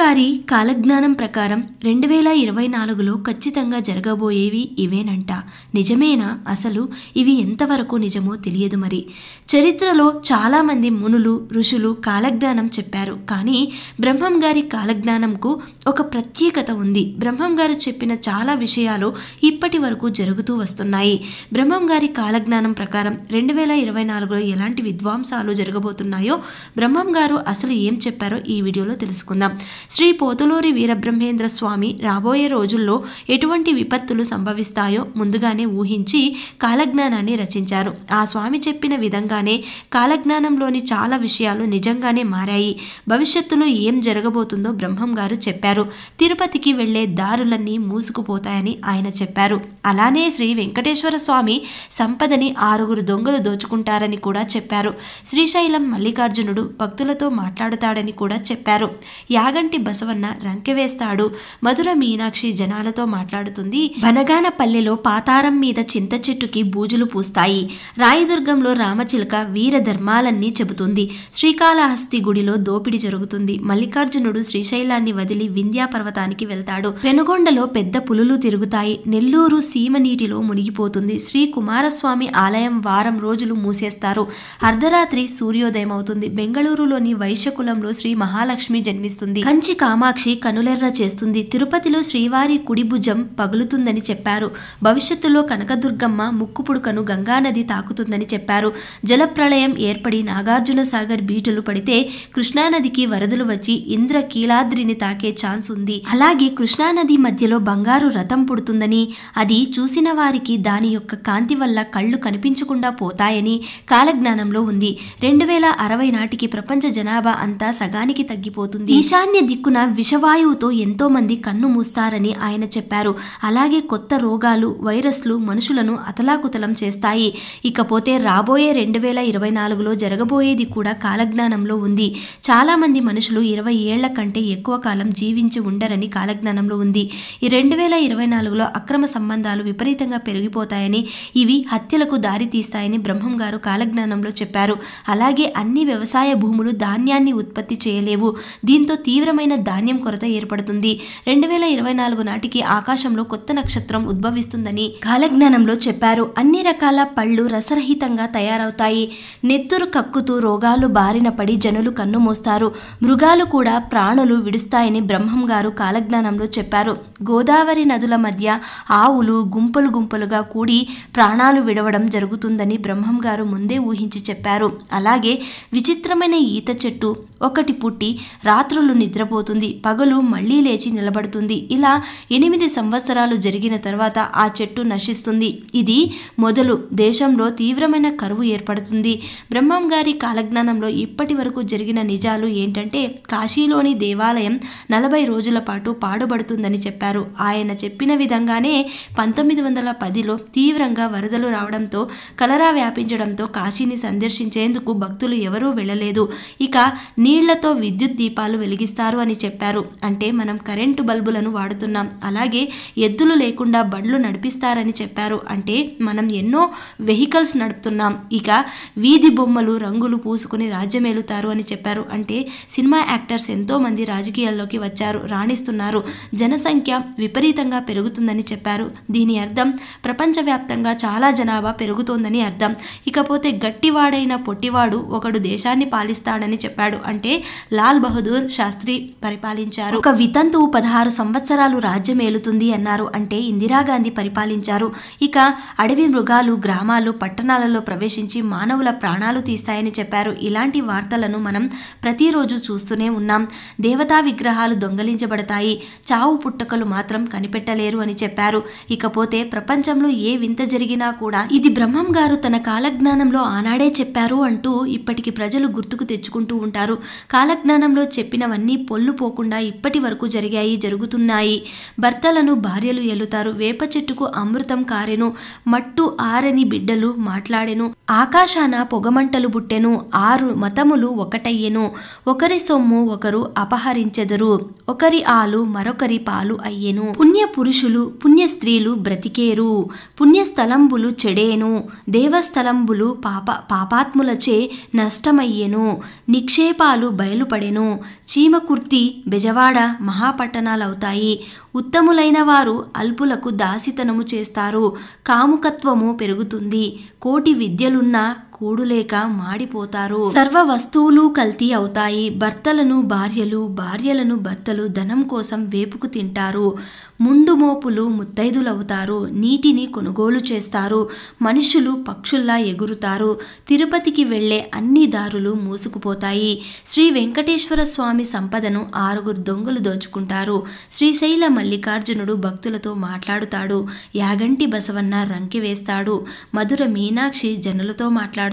గారి కాలజ్ఞానం ప్రకారం 2024లో ఖచ్చితంగా జరగబోయేవి ఇవేనంట. నిజమేనా? అసలు ఇవి ఎంతవరకు నిజమో తెలియదు. మరి చరిత్రలో చాలామంది మునులు, ఋషులు కాలజ్ఞానం చెప్పారు. కానీ బ్రహ్మం గారి కాలజ్ఞానంకు ఒక ప్రత్యేకత ఉంది. బ్రహ్మం గారు చెప్పిన చాలా విషయాలు ఇప్పటి వరకు జరుగుతూ వస్తున్నాయి. బ్రహ్మం గారి కాలజ్ఞానం ప్రకారం 2024లో ఎలాంటి విధ్వంసాలు జరగబోతున్నాయో, బ్రహ్మం గారు అసలు ఏం చెప్పారో ఈ వీడియోలో తెలుసుకుందాం. శ్రీ పోతులూరి వీరబ్రహ్మేంద్ర స్వామి రాబోయే రోజుల్లో ఎటువంటి విపత్తులు సంభవిస్తాయో ముందుగానే ఊహించి కాలజ్ఞానాన్ని రచించారు. ఆ స్వామి చెప్పిన విధంగానే కాలజ్ఞానంలోని చాలా విషయాలు నిజంగానే మారాయి. భవిష్యత్తులో ఏం జరగబోతుందో బ్రహ్మం గారు చెప్పారు. తిరుపతికి వెళ్లే దారులన్నీ మూసుకుపోతాయని ఆయన చెప్పారు. అలానే శ్రీ వెంకటేశ్వర స్వామి సంపదని 6 దొంగలు దోచుకుంటారని కూడా చెప్పారు. శ్రీశైలం మల్లికార్జునుడు భక్తులతో మాట్లాడుతాడని కూడా చెప్పారు. యాగంటి బసవన్న రంకెవేస్తాడు. మధుర మీనాక్షి జనాలతో మాట్లాడుతుంది. బనగానపల్లెలో పాతారం మీద చింత చెట్టుకి బూజులు పూస్తాయి. రాయదుర్గంలో రామచిలక వీర ధర్మాలన్నీ చెబుతుంది. శ్రీకాళహస్తి గుడిలో దోపిడి జరుగుతుంది. మల్లికార్జునుడు శ్రీశైలాన్ని వదిలి వింధ్యా పర్వతానికి వెళ్తాడు. పెనుగొండలో పెద్ద పులులు తిరుగుతాయి. నెల్లూరు సీమ నీటిలో మునిగిపోతుంది. శ్రీ కుమారస్వామి ఆలయం వారం రోజులు మూసేస్తారు. అర్ధరాత్రి సూర్యోదయం అవుతుంది. బెంగళూరులోని వైశ్యకులంలో శ్రీ మహాలక్ష్మి జన్మిస్తుంది. కంచి కామాక్షి కనులెర్ర చేస్తుంది. తిరుపతిలో శ్రీవారి కుడి భుజం పగులుతుందని చెప్పారు. భవిష్యత్తులో కనకదుర్గమ్మ ముక్కు పుడుకను గంగానది తాకుతుందని చెప్పారు. జలప్రళయం ఏర్పడి నాగార్జున సాగర్ బీటలు పడితే కృష్ణానదికి వరదలు వచ్చి ఇంద్రకీలాద్రిని తాకే ఛాన్స్ ఉంది. అలాగే కృష్ణానది మధ్యలో బంగారు రథం పుడుతుందని, అది చూసిన వారికి దాని యొక్క కాంతి వల్ల కళ్ళు కనిపించకుండా పోతాయని కాలజ్ఞానంలో ఉంది. 2060 నాటికి ప్రపంచ జనాభా అంతా సగానికి తగ్గిపోతుంది. ఈశాన్య దిక్కున విషవాయువుతో ఎంతో మంది కన్ను మూస్తారని ఆయన చెప్పారు. అలాగే కొత్త రోగాలు, వైరస్లు మనుషులను అతలాకుతలం చేస్తాయి. ఇకపోతే రాబోయే 2024లో జరగబోయేది కూడా కాలజ్ఞానంలో ఉంది. చాలా మంది మనుషులు 20 ఏళ్ల కంటే ఎక్కువ కాలం జీవించి ఉండరని కాలజ్ఞానంలో ఉంది. ఈ 2024లో అక్రమ సంబంధాలు విపరీతంగా పెరిగిపోతాయని, ఇవి హత్యలకు దారి తీస్తాయని బ్రహ్మం గారు కాలజ్ఞానంలో చెప్పారు. అలాగే అన్ని వ్యవసాయ భూములు ధాన్యాన్ని ఉత్పత్తి చేయలేవు. దీంతో తీవ్రమైన ధాన్యం కొరత ఏర్పడుతుంది. 2024 నాటికి ఆకాశంలో కొత్త నక్షత్రం ఉద్భవిస్తుందని కాలజ్ఞానంలో చెప్పారు. అన్ని రకాల పళ్ళు రసరహితంగా తయారవుతాయి. నెత్తురు కక్కుతూ రోగాలు బారిన పడి జనులు కన్నుమోస్తారు. మృగాలు కూడా ప్రాణులు విడుస్తాయని బ్రహ్మం గారు కాలజ్ఞానంలో చెప్పారు. గోదావరి నదుల మధ్య ఆవులు గుంపులు గుంపులుగా కూడి ప్రాణాలు విడవడం జరుగుతుందని బ్రహ్మం గారు ముందే ఊహించి చెప్పారు. అలాగే విచిత్రమైన ఈత చెట్టు ఒకటి పుట్టి రాత్రులు నిద్రపోతుంది, పగలు మళ్లీ లేచి నిలబడుతుంది. ఇలా 8 సంవత్సరాలు జరిగిన తర్వాత ఆ చెట్టు నశిస్తుంది. ఇది మొదలు. దేశంలో తీవ్రమైన కరువు ఏర్పడుతుంది. బ్రహ్మం గారి కాలజ్ఞానంలో ఇప్పటి వరకు జరిగిన నిజాలు ఏంటంటే, కాశీలోని దేవాలయం 40 రోజుల పాటు పాడుబడుతుందని చెప్పారు. ఆయన చెప్పిన విధంగానే 1910లో తీవ్రంగా వరదలు రావడంతో, కలరా వ్యాపించడంతో కాశీని సందర్శించేందుకు భక్తులు ఎవరూ వెళ్ళలేదు. ఇక నీళ్లతో విద్యుత్ దీపాలు వెలిగిస్తారు అని చెప్పారు. అంటే మనం కరెంటు బల్బులను వాడుతున్నాం. అలాగే ఎద్దులు లేకుండా బండ్లు నడిపిస్తారని చెప్పారు. అంటే మనం ఎన్నో వెహికల్స్ నడుపుతున్నాం. ఇక వీధి బొమ్మలు రంగులు పూసుకుని రాజ్యమేలుతారు అని చెప్పారు. అంటే సినిమా యాక్టర్స్ ఎంతో మంది రాజకీయాల్లోకి వచ్చారు, రాణిస్తున్నారు. జనసంఖ్య విపరీతంగా పెరుగుతుందని చెప్పారు. దీని అర్థం ప్రపంచవ్యాప్తంగా చాలా జనాభా పెరుగుతోందని అర్థం. ఇకపోతే గట్టివాడైన పొట్టివాడు ఒకడు దేశాన్ని పాలిస్తాడని చెప్పాడు. అంటే లాల్ బహదూర్ శాస్త్రి పరిపాలించారు. ఒక వితంతువు 16 సంవత్సరాలు రాజ్యమేలుతుంది అన్నారు. అంటే ఇందిరాగాంధీ పరిపాలించారు. ఇక అడవి మృగాలు గ్రామాలు పట్టణాలలో ప్రవేశించి మానవుల ప్రాణాలు తీస్తాయని చెప్పారు. ఇలాంటి వార్తలను మనం ప్రతిరోజు చూస్తూనే ఉన్నాం. దేవతా విగ్రహాలు దొంగలించబడతాయి, చావు పుట్టుకలు మాత్రం కనిపెట్టలేరు అని చెప్పారు. ఇకపోతే ప్రపంచంలో ఏ వింత జరిగినా కూడా ఇది బ్రహ్మం గారు తన కాలజ్ఞానంలో ఆనాడే చెప్పారు అంటూ ఇప్పటికి ప్రజలు గుర్తుకు తెచ్చుకుంటూ ఉంటారు. కాలజ్ఞానంలో చెప్పినవన్నీ పొల్లు పోకుండా ఇప్పటి వరకు జరిగాయి, జరుగుతున్నాయి. భర్తలను భార్యలు ఎలుతారు. వేప చెట్టుకు అమృతం కారెను, మట్టు ఆరని బిడ్డలు మాట్లాడెను. ఆకాశాన పొగమంటలు బుట్టెను, 6 మతములు ఒకటయ్యెను. ఒకరి సొమ్ము ఒకరు అపహరించెదరు, ఒకరి ఆలు మరొకరి పాలు అయ్యెను. పుణ్య పురుషులు పుణ్య స్త్రీలు బ్రతికేరు, పుణ్యస్థలంబులు చెడేను, దేవస్థలంబులు పాపాత్ములచే నష్టమయ్యెను. నిక్షేపాలు బయలుపడెను, చీమకుర్తి కుర్తి, బెజవాడ మహాపట్టణాలవుతాయి. ఉత్తములైన వారు అల్పులకు దాసితనము చేస్తారు. కాముకత్వము పెరుగుతుంది. కోటి విద్యలున్నా కూడులేక మాడిపోతారు. సర్వ వస్తువులు కల్తీ అవుతాయి. భర్తలను భార్యలు, భార్యలను భర్తలు ధనం కోసం వేపుకు తింటారు. ముండు మోపులు ముత్తైదులవుతారు. నీటిని కొనుగోలు చేస్తారు. మనుషులు పక్షుల్లా ఎగురుతారు. తిరుపతికి వెళ్లే అన్ని దారులు మూసుకుపోతాయి. శ్రీ వెంకటేశ్వర స్వామి సంపదను 6 దొంగలు దోచుకుంటారు. శ్రీశైల మల్లికార్జునుడు భక్తులతో మాట్లాడుతాడు. యాగంటి బసవన్న రంకె వేస్తాడు. మధుర మీనాక్షి జనులతో మాట్లాడుతుంది.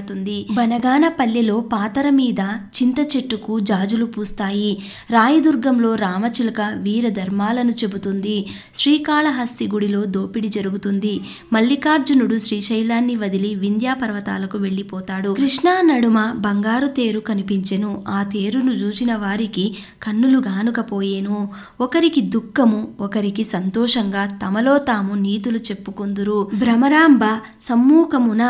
బనగానపల్లెలో పాతర మీద చింత చెట్టుకు జాజులు పూస్తాయి. రాయదుర్గంలో రామచిలుక వీర ధర్మాలను చెబుతుంది. శ్రీకాళహస్తి గుడిలో దోపిడి జరుగుతుంది. మల్లికార్జునుడు శ్రీశైలాన్ని వదిలి వింధ్యా పర్వతాలకు వెళ్లిపోతాడు. కృష్ణా నడుమ బంగారు తేరు కనిపించెను. ఆ తేరును చూసిన వారికి కన్నులు గానుకపోయేను. ఒకరికి దుఃఖము, ఒకరికి సంతోషంగా తమలో తాము నీతులు చెప్పుకొందురు. భ్రమరాంబ సమ్మూఖమున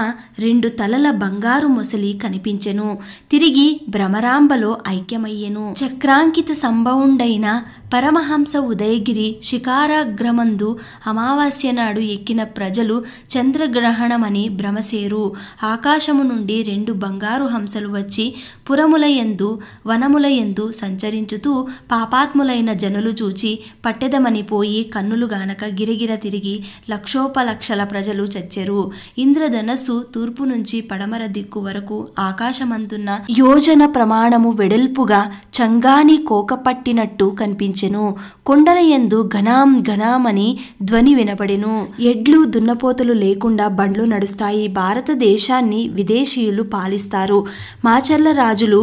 2 తలల బంగారు మొసలి కనిపించెను. తిరిగి భ్రమరాంబలో ఐక్యమయ్యెను. చక్రాంకిత సంభవుండైన పరమహంస ఉదయగిరి శిఖారాగ్రమందు అమావాస్య నాడు ఎక్కిన ప్రజలు చంద్రగ్రహణమని భ్రమసేరు. ఆకాశము నుండి 2 బంగారు హంసలు వచ్చి పురములయందు వనములయందు సంచరించుతూ పాపాత్ములైన జనులు చూచి పట్టెదమని పోయి కన్నులు గానక గిరగిర తిరిగి లక్షోపలక్షల ప్రజలు చచ్చెరు. ఇంద్రధనస్సు తూర్పు నుంచి పడమర దిక్కు వరకు ఆకాశమందున్న యోజన ప్రమాణము వెడల్పుగా చంగాని కోకపట్టినట్టు కనిపించెను. కొండలయందు ఘనాం ఘనామని ధ్వని వినపడెను. ఎడ్లు దున్నపోతులు లేకుండా బండ్లు నడుస్తాయి. భారతదేశాన్ని విదేశీయులు పాలిస్తారు. మాచర్ల రాజులు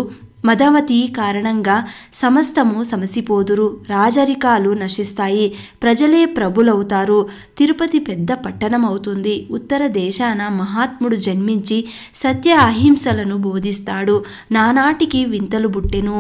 మదవతి కారణంగా సమస్తము సమసిపోదురు. రాజరికాలు నశిస్తాయి. ప్రజలే ప్రభులవుతారు. తిరుపతి పెద్ద పట్టణం అవుతుంది. ఉత్తర దేశాన మహాత్ముడు జన్మించి సత్య అహింసలను బోధిస్తాడు. నానాటికి వింతలు బుట్టెను.